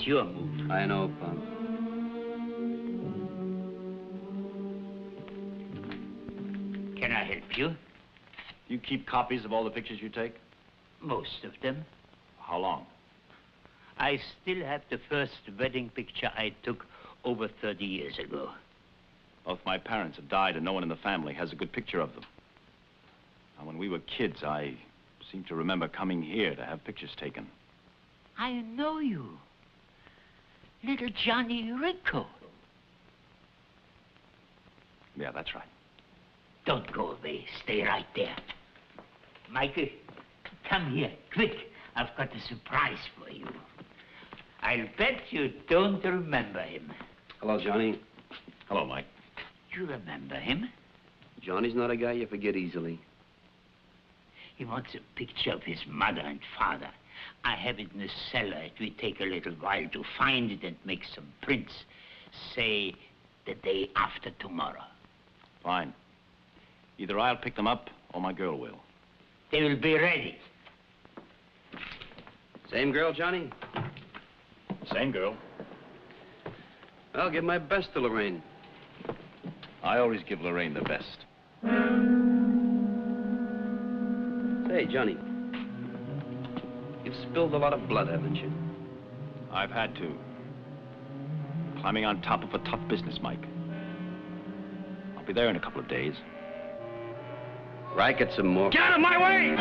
your move. I know, Pop. Can I help you? You keep copies of all the pictures you take? Most of them. How long? I still have the first wedding picture I took over 30 years ago. Both my parents have died and no one in the family has a good picture of them. Now, when we were kids, I seem to remember coming here to have pictures taken. I know you. Little Johnny Rico. Yeah, that's right. Don't go away. Stay right there. Michael, come here, quick. I've got a surprise for you. I'll bet you don't remember him. Hello, Johnny. Hello, Mike. You remember him? Johnny's not a guy you forget easily. He wants a picture of his mother and father. I have it in the cellar. It will take a little while to find it and make some prints. Say, the day after tomorrow. Fine. Either I'll pick them up or my girl will. They will be ready. Same girl, Johnny? Same girl. I'll give my best to Lorraine. I always give Lorraine the best. Say, Johnny, you've spilled a lot of blood, haven't you? I've had to. Climbing on top of a tough business, Mike. I'll be there in a couple of days. Racket some more. Get out of my way!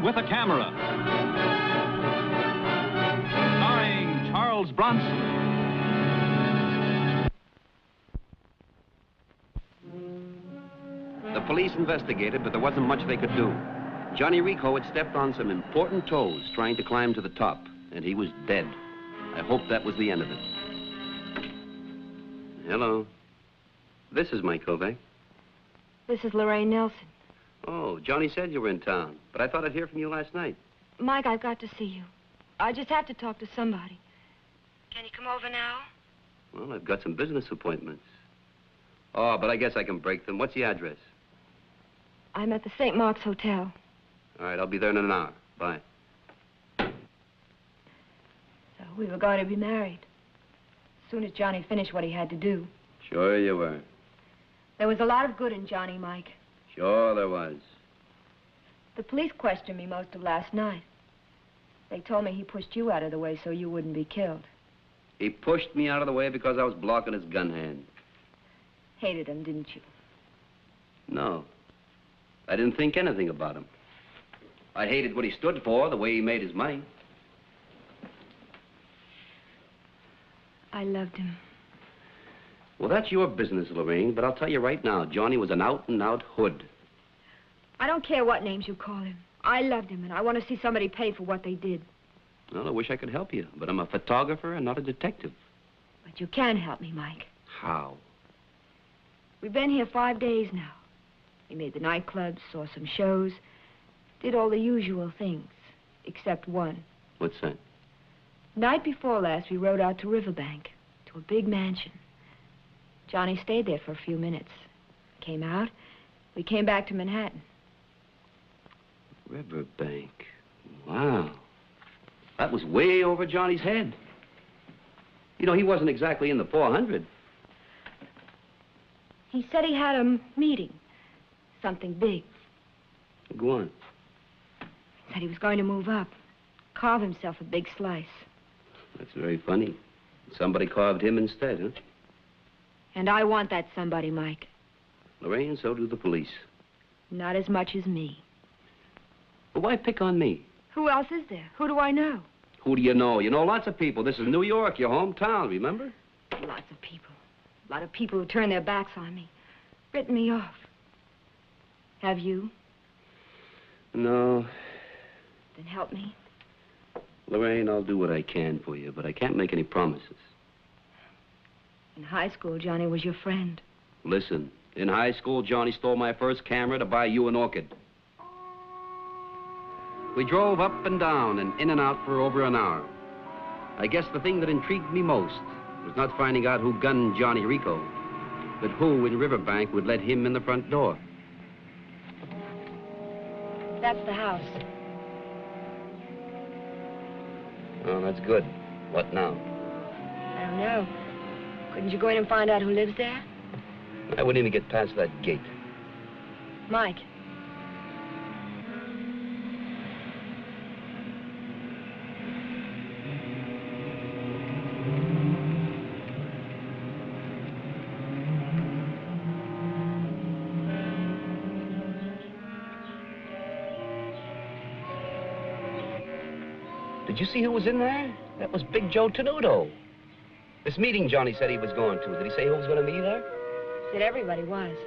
With a Camera, starring Charles Bronson. The police investigated, but there wasn't much they could do. Johnny Rico had stepped on some important toes trying to climb to the top, and he was dead. I hope that was the end of it. Hello. This is Mike Kovac. This is Lorraine Nelson. Oh, Johnny said you were in town, but I thought I'd hear from you last night. Mike, I've got to see you. I just have to talk to somebody. Can you come over now? Well, I've got some business appointments. Oh, but I guess I can break them. What's the address? I'm at the St. Mark's Hotel. All right, I'll be there in an hour. Bye. So we were going to be married. As soon as Johnny finished what he had to do. Sure you were. There was a lot of good in Johnny, Mike. Sure there was. The police questioned me most of last night. They told me he pushed you out of the way so you wouldn't be killed. He pushed me out of the way because I was blocking his gun hand. Hated him, didn't you? No. I didn't think anything about him. I hated what he stood for, the way he made his money. I loved him. Well, that's your business, Lorraine, but I'll tell you right now, Johnny was an out-and-out hood. I don't care what names you call him. I loved him, and I want to see somebody pay for what they did. Well, I wish I could help you, but I'm a photographer and not a detective. But you can help me, Mike. How? We've been here 5 days now. We made the nightclubs, saw some shows, did all the usual things, except one. What's that? Night before last, we rode out to Riverbank, to a big mansion. Johnny stayed there for a few minutes. Came out. We came back to Manhattan. Riverbank. Wow. That was way over Johnny's head. You know, he wasn't exactly in the 400. He said he had a meeting. Something big. Go on. Said he was going to move up. Carve himself a big slice. That's very funny. Somebody carved him instead, huh? And I want that somebody, Mike. Lorraine, so do the police. Not as much as me. But why pick on me? Who else is there? Who do I know? Who do you know? You know lots of people. This is New York, your hometown, remember? Lots of people. A lot of people who turn their backs on me. Written me off. Have you? No. Then help me. Lorraine, I'll do what I can for you, but I can't make any promises. In high school, Johnny was your friend. Listen, in high school, Johnny stole my first camera to buy you an orchid. We drove up and down and in and out for over an hour. I guess the thing that intrigued me most was not finding out who gunned Johnny Rico, but who in Riverbank would let him in the front door. That's the house. Oh, that's good. What now? I don't know. Couldn't you go in and find out who lives there? I wouldn't even get past that gate. Mike. Did you see who was in there? That was Big Joe Tenuto. This meeting Johnny said he was going to. Did he say who was going to be there? Said everybody was.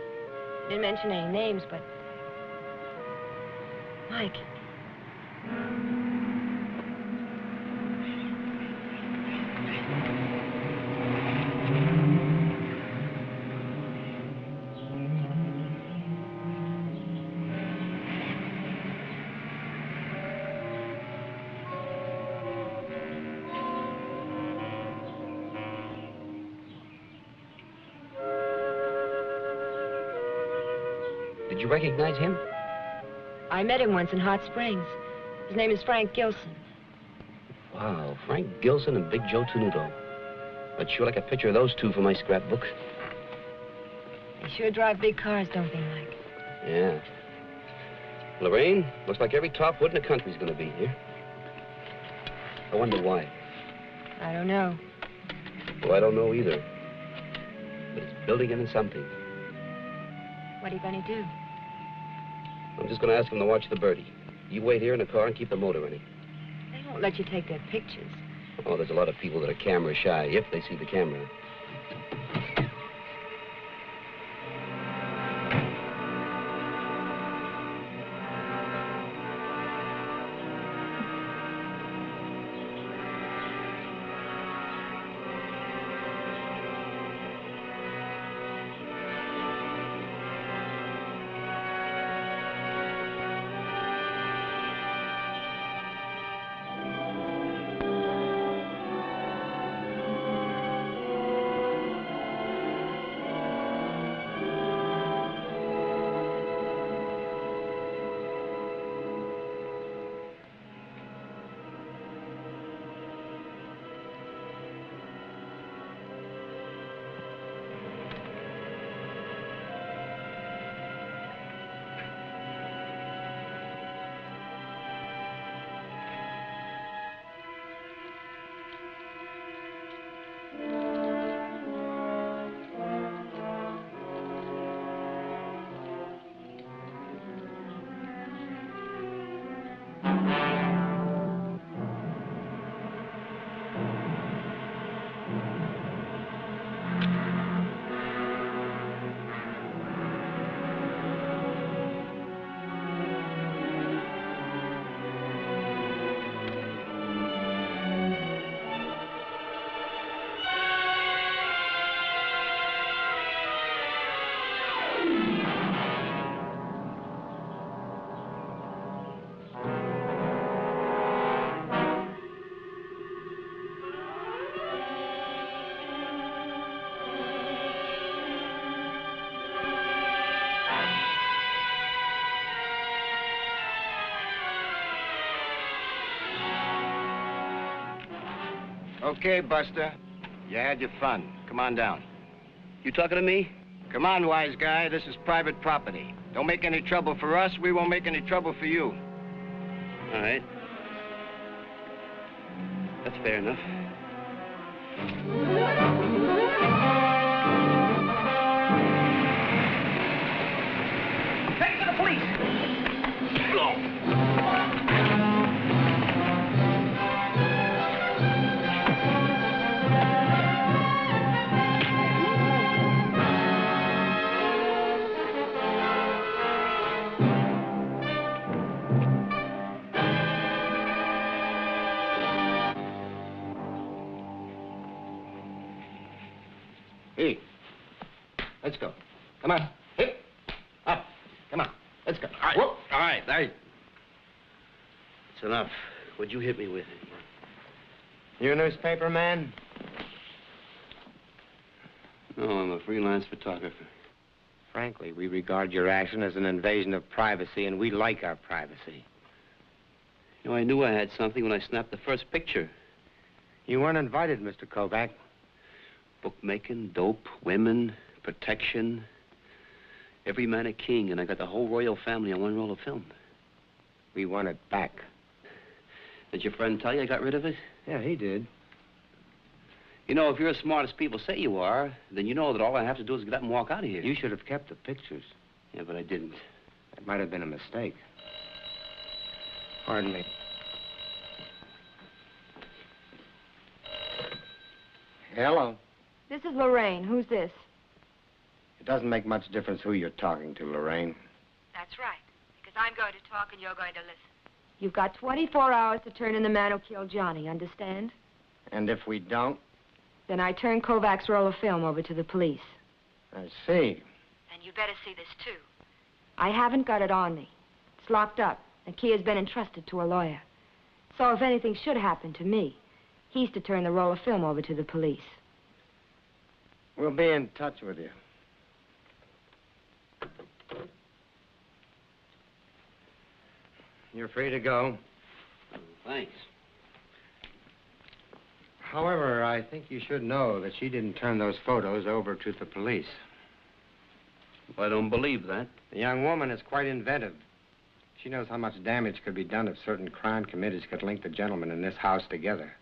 Didn't mention any names, but... Mike. Did you recognize him? I met him once in Hot Springs. His name is Frank Gilson. Wow, Frank Gilson and Big Joe Tenuto. I'd sure like a picture of those two for my scrapbook. They sure drive big cars, don't they, Mike? Yeah. Lorraine, looks like every top wood in the country's gonna be here. I wonder why. I don't know. Well, I don't know either. But it's building into something. What are you going to do? I'm just gonna ask them to watch the birdie. You wait here in the car and keep the motor running. They won't let you take their pictures. Oh, there's a lot of people that are camera shy, if they see the camera. Okay, Buster. You had your fun. Come on down. You talking to me? Come on, wise guy. This is private property. Don't make any trouble for us. We won't make any trouble for you. All right. That's fair enough. Take to the police! Go! Hey, let's go. Come on. Hip. Up. Come on. Let's go. All right. Whoop. All right. It's enough. What'd you hit me with? You a newspaper man? No, I'm a freelance photographer. Frankly, we regard your action as an invasion of privacy, and we like our privacy. You know, I knew I had something when I snapped the first picture. You weren't invited, Mr. Kovac. Bookmaking, dope, women, protection. Every man a king, and I got the whole royal family on one roll of film. We want it back. Did your friend tell you I got rid of it? Yeah, he did. You know, if you're as smart as people say you are, then you know that all I have to do is get up and walk out of here. You should have kept the pictures. Yeah, but I didn't. That might have been a mistake. Pardon me. Hello. This is Lorraine. Who's this? It doesn't make much difference who you're talking to, Lorraine. That's right. Because I'm going to talk and you're going to listen. You've got 24 hours to turn in the man who killed Johnny, understand? And if we don't? Then I turn Kovac's roll of film over to the police. I see. And you better see this, too. I haven't got it on me. It's locked up. The key has been entrusted to a lawyer. So if anything should happen to me, he's to turn the roll of film over to the police. We'll be in touch with you. You're free to go. Thanks. However, I think you should know that she didn't turn those photos over to the police. I don't believe that. The young woman is quite inventive. She knows how much damage could be done if certain crime committees could link the gentlemen in this house together.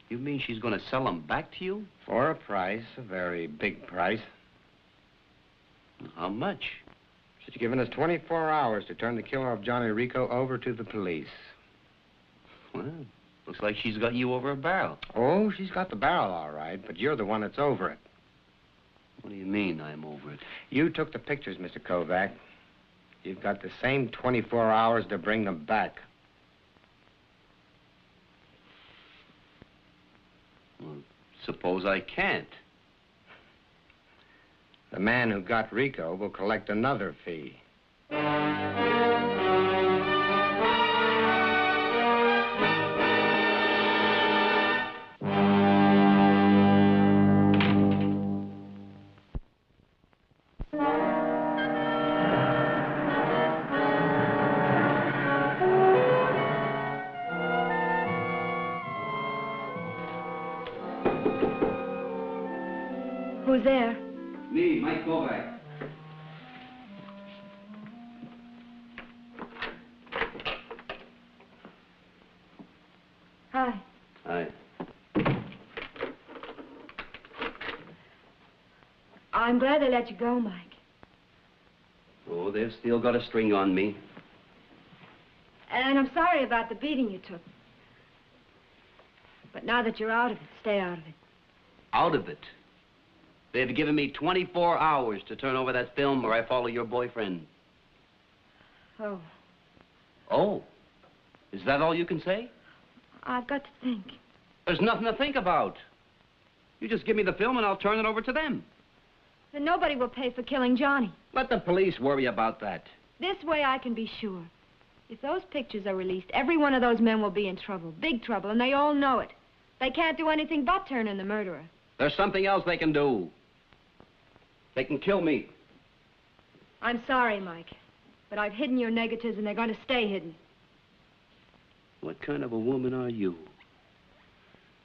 You mean she's going to sell them back to you? For a price, a very big price. How much? She's given us 24 hours to turn the killer of Johnny Rico over to the police. Well, looks like she's got you over a barrel. Oh, she's got the barrel all right, but you're the one that's over it. What do you mean I'm over it? You took the pictures, Mr. Kovac. You've got the same 24 hours to bring them back. Well, suppose I can't. The man who got Rico will collect another fee. Who's there? Me, Mike Kovac. Hi. Hi. I'm glad they let you go, Mike. Oh, they've still got a string on me. And I'm sorry about the beating you took. But now that you're out of it, stay out of it. Out of it? They've given me 24 hours to turn over that film or I follow your boyfriend. Oh, Oh? Is that all you can say? I've got to think. There's nothing to think about. You just give me the film and I'll turn it over to them. Then nobody will pay for killing Johnny. Let the police worry about that. This way I can be sure. If those pictures are released, every one of those men will be in trouble, big trouble, and they all know it. They can't do anything but turn in the murderer. There's something else they can do. They can kill me. I'm sorry, Mike, but I've hidden your negatives and they're going to stay hidden. What kind of a woman are you?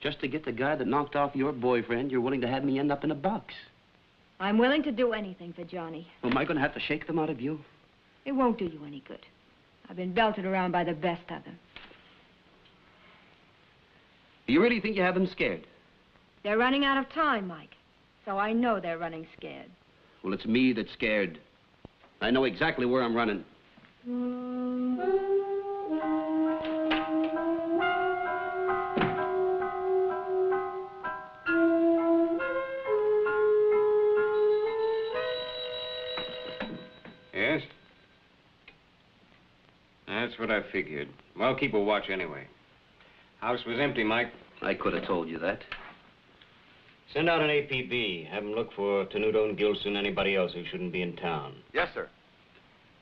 Just to get the guy that knocked off your boyfriend, you're willing to have me end up in a box. I'm willing to do anything for Johnny. Well, am I going to have to shake them out of you? It won't do you any good. I've been belted around by the best of them. You really think you have them scared? They're running out of time, Mike. So I know they're running scared. Well, it's me that's scared. I know exactly where I'm running. Yes? That's what I figured. Well, keep a watch anyway. House was empty, Mike. I could have told you that. Send out an APB. Have them look for Tenuto and Gilson, anybody else who shouldn't be in town. Yes, sir.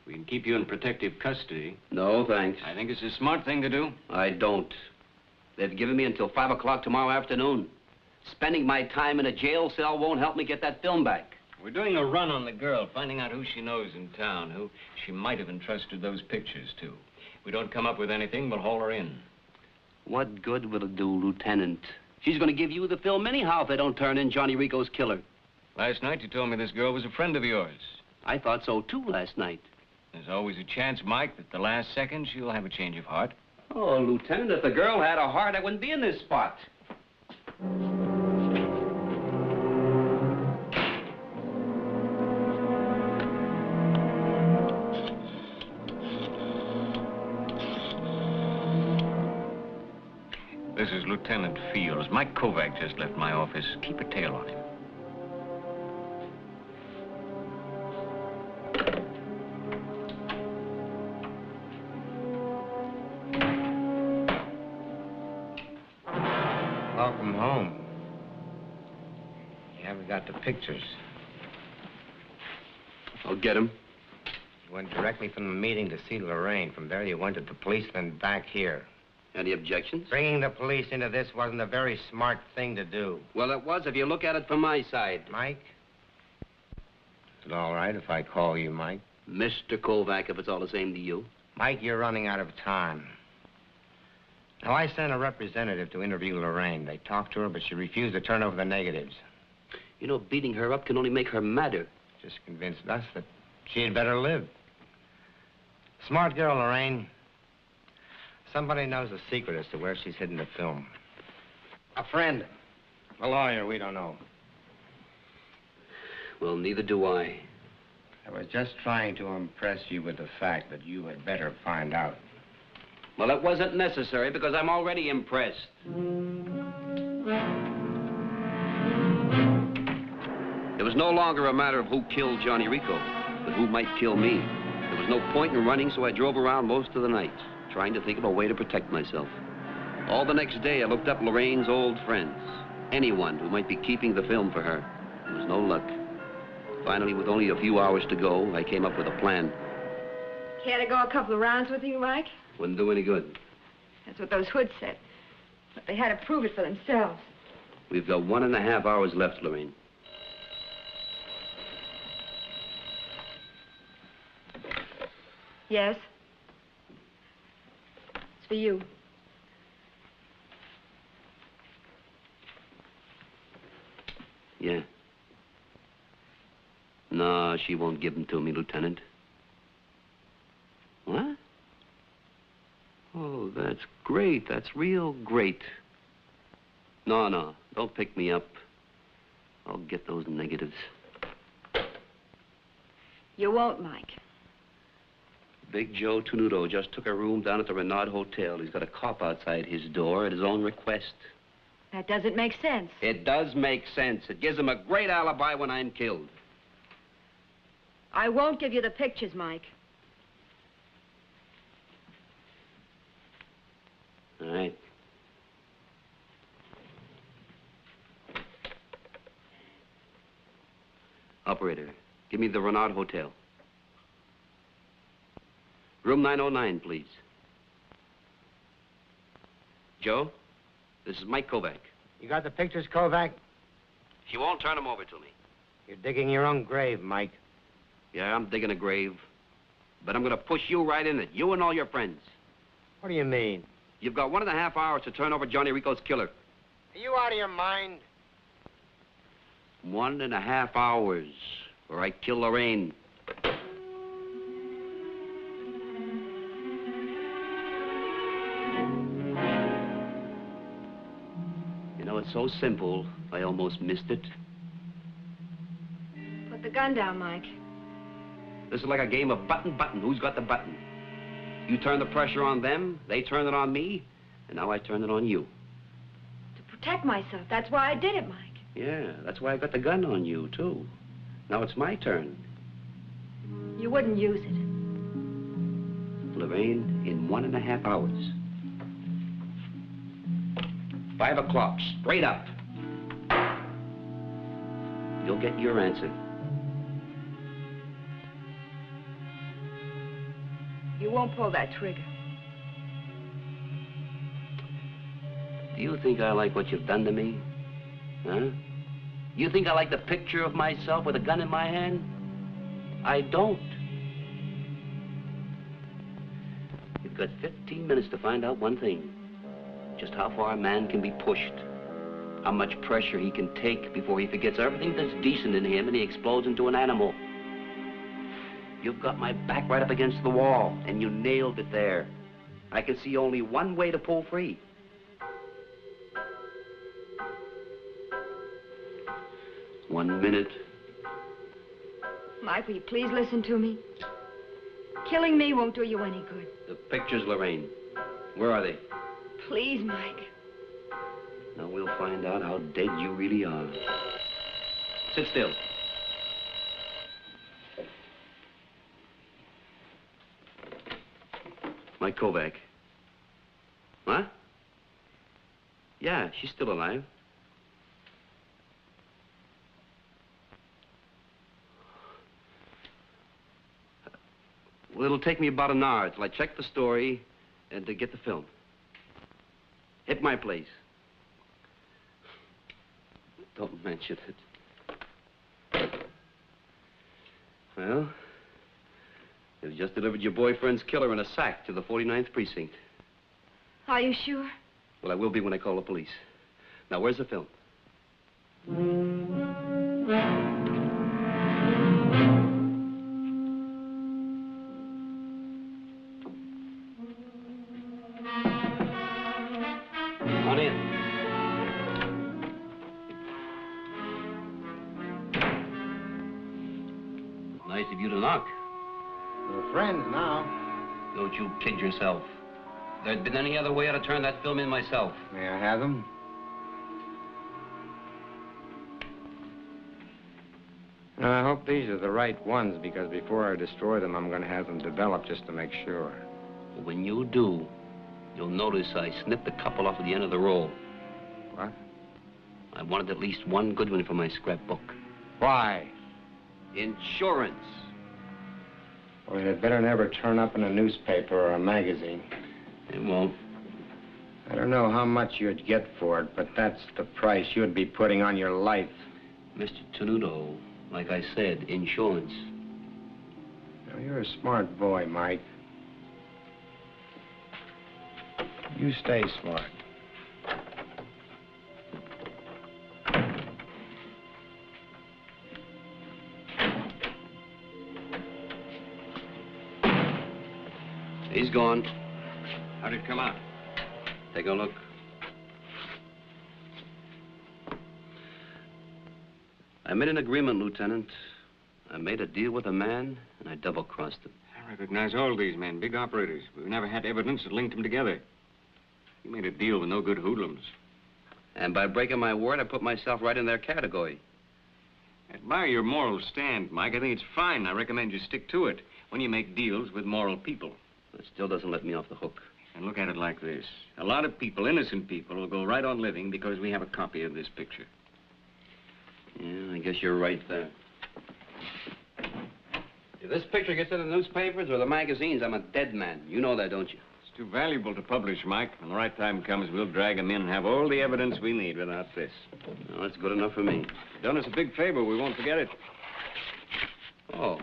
We can keep you in protective custody. No, thanks. I think it's a smart thing to do. I don't. They've given me until 5 o'clock tomorrow afternoon. Spending my time in a jail cell won't help me get that film back. We're doing a run on the girl, finding out who she knows in town, who she might have entrusted those pictures to. If we don't come up with anything, we'll haul her in. What good will it do, Lieutenant? She's going to give you the film anyhow if they don't turn in Johnny Rico's killer. Last night you told me this girl was a friend of yours. I thought so, too, last night. There's always a chance, Mike, that the last second she'll have a change of heart. Oh, Lieutenant, if the girl had a heart, I wouldn't be in this spot. This is Lieutenant Fields. Mike Kovac just left my office. Keep a tail on him. Welcome home. You haven't got the pictures. I'll get him. You went directly from the meeting to see Lorraine. From there, you went to the police, then back here. Any objections? Bringing the police into this wasn't a very smart thing to do. Well, it was if you look at it from my side. Mike? Is it all right if I call you Mike? Mr. Kovac, if it's all the same to you. Mike, you're running out of time. Now, I sent a representative to interview Lorraine. They talked to her, but she refused to turn over the negatives. You know, beating her up can only make her madder. Just convinced us that she had better live. Smart girl, Lorraine. Somebody knows the secret as to where she's hidden the film. A friend. A lawyer, we don't know. Well, neither do I. I was just trying to impress you with the fact that you had better find out. Well, it wasn't necessary because I'm already impressed. It was no longer a matter of who killed Johnny Rico, but who might kill me. There was no point in running, so I drove around most of the night, trying to think of a way to protect myself. All the next day, I looked up Lorraine's old friends, anyone who might be keeping the film for her. There was no luck. Finally, with only a few hours to go, I came up with a plan. Care to go a couple of rounds with you, Mike? Wouldn't do any good. That's what those hoods said. But they had to prove it for themselves. We've got 1.5 hours left, Lorraine. Yes? It's for you. Yeah. No, she won't give them to me, Lieutenant. What? Oh, that's great. That's real great. No, don't pick me up. I'll get those negatives. You won't, Mike. Big Joe Tenuto just took a room down at the Renaud Hotel. He's got a cop outside his door at his own request. That doesn't make sense. It does make sense. It gives him a great alibi when I'm killed. I won't give you the pictures, Mike. All right. Operator, give me the Renaud Hotel. Room 909, please. Joe, this is Mike Kovac. You got the pictures, Kovac? She won't turn them over to me. You're digging your own grave, Mike. Yeah, I'm digging a grave. But I'm going to push you right in it, you and all your friends. What do you mean? You've got 1.5 hours to turn over Johnny Rico's killer. Are you out of your mind? 1.5 hours, or I kill Lorraine. You know, it's so simple, I almost missed it. Put the gun down, Mike. This is like a game of button. Who's got the button? You turn the pressure on them, they turn it on me, and now I turn it on you. To protect myself. That's why I did it, Mike. Yeah, that's why I got the gun on you, too. Now it's my turn. You wouldn't use it. Lorraine, in 1.5 hours. 5 o'clock, straight up. You'll get your answer. You won't pull that trigger. Do you think I like what you've done to me? Huh? You think I like the picture of myself with a gun in my hand? I don't. You've got 15 minutes to find out one thing. Just how far a man can be pushed. How much pressure he can take before he forgets everything that's decent in him and he explodes into an animal. You've got my back right up against the wall, and you nailed it there. I can see only one way to pull free. One minute. Mike, will you please listen to me? Killing me won't do you any good. The pictures, Lorraine. Where are they? Please, Mike. Now we'll find out how dead you really are. Sit still. Mike Kovac. What? Yeah, she's still alive. Well, it'll take me about an hour till I check the story and to get the film. Hit my place. Don't mention it. Well, you've just delivered your boyfriend's killer in a sack to the 49th precinct. Are you sure? Well, I will be when I call the police. Now, where's the film? On in. Nice of you to knock. We're friends now. Don't you kid yourself. If there'd been any other way, I'd have turned that film in myself. May I have them? I hope these are the right ones, because before I destroy them, I'm going to have them developed just to make sure. When you do, you'll notice I snipped a couple off at the end of the roll. What? I wanted at least one good one for my scrapbook. Why? Insurance. Well, it had better never turn up in a newspaper or a magazine. It won't. I don't know how much you'd get for it, but that's the price you'd be putting on your life. Mr. Tenuto, like I said, insurance. Now, you're a smart boy, Mike. You stay smart. He's gone. How'd it come out? Take a look. I made an agreement, Lieutenant. I made a deal with a man, and I double-crossed him. I recognize all these men, big operators. We've never had evidence that linked them together. You made a deal with no good hoodlums. And by breaking my word, I put myself right in their category. I admire your moral stand, Mike. I think it's fine. I recommend you stick to it when you make deals with moral people. It still doesn't let me off the hook. And look at it like this. A lot of people, innocent people, will go right on living because we have a copy of this picture. Yeah, I guess you're right there. If this picture gets in the newspapers or the magazines, I'm a dead man. You know that, don't you? It's too valuable to publish, Mike. When the right time comes, we'll drag them in and have all the evidence we need without this. Well, that's good enough for me. You've done us a big favor. We won't forget it. Oh.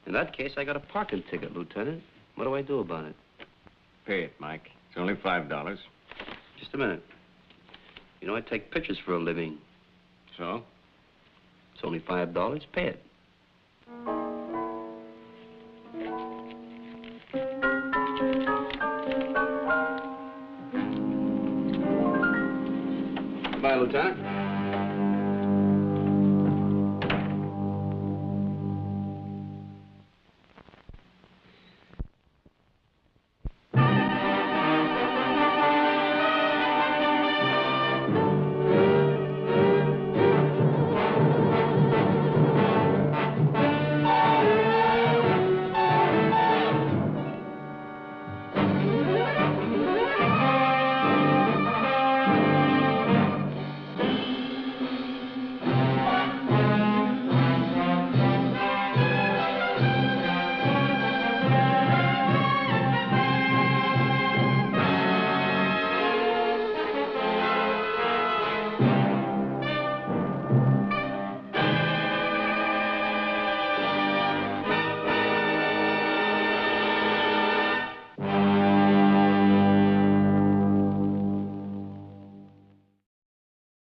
In that case, I got a parking ticket, Lieutenant. What do I do about it? Pay it, Mike. It's only $5. Just a minute. You know, I take pictures for a living. So? It's only $5. Pay it. Goodbye, Lieutenant.